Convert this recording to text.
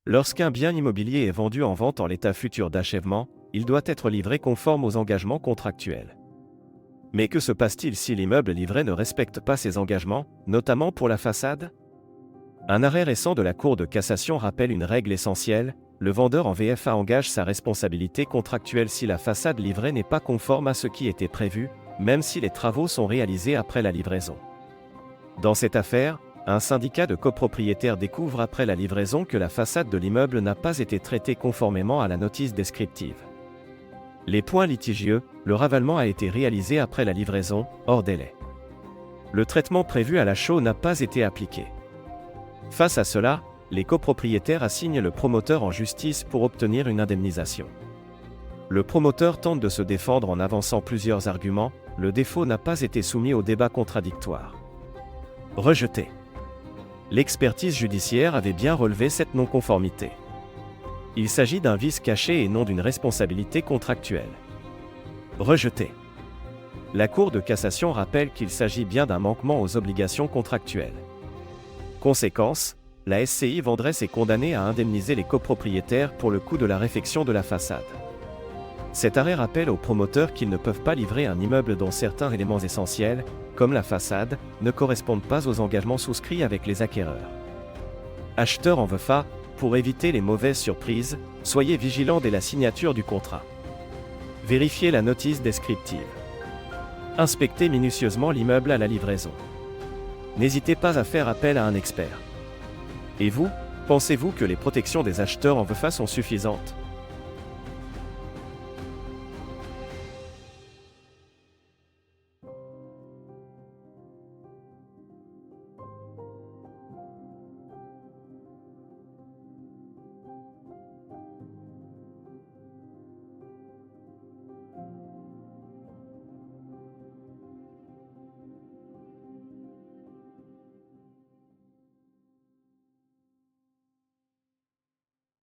Lorsqu'un bien immobilier est vendu en vente en l'état futur d'achèvement, il doit être livré conforme aux engagements contractuels. Mais que se passe-t-il si l'immeuble livré ne respecte pas ses engagements, notamment pour la façade? Un arrêt récent de la Cour de cassation rappelle une règle essentielle: le vendeur en VFA engage sa responsabilité contractuelle si la façade livrée n'est pas conforme à ce qui était prévu, même si les travaux sont réalisés après la livraison. Dans cette affaire, un syndicat de copropriétaires découvre après la livraison que la façade de l'immeuble n'a pas été traitée conformément à la notice descriptive. Les points litigieux: le ravalement a été réalisé après la livraison, hors délai. Le traitement prévu à la chaux n'a pas été appliqué. Face à cela, les copropriétaires assignent le promoteur en justice pour obtenir une indemnisation. Le promoteur tente de se défendre en avançant plusieurs arguments: le défaut n'a pas été soumis au débat contradictoire. Rejeté. L'expertise judiciaire avait bien relevé cette non-conformité. Il s'agit d'un vice caché et non d'une responsabilité contractuelle. Rejeté. La Cour de cassation rappelle qu'il s'agit bien d'un manquement aux obligations contractuelles. Conséquence, la SCI Vendresse est condamnée à indemniser les copropriétaires pour le coût de la réfection de la façade. Cet arrêt rappelle aux promoteurs qu'ils ne peuvent pas livrer un immeuble dont certains éléments essentiels, comme la façade, ne correspondent pas aux engagements souscrits avec les acquéreurs. Acheteurs en VFA, pour éviter les mauvaises surprises, soyez vigilants dès la signature du contrat. Vérifiez la notice descriptive. Inspectez minutieusement l'immeuble à la livraison. N'hésitez pas à faire appel à un expert. Et vous, pensez-vous que les protections des acheteurs en VFA sont suffisantes ?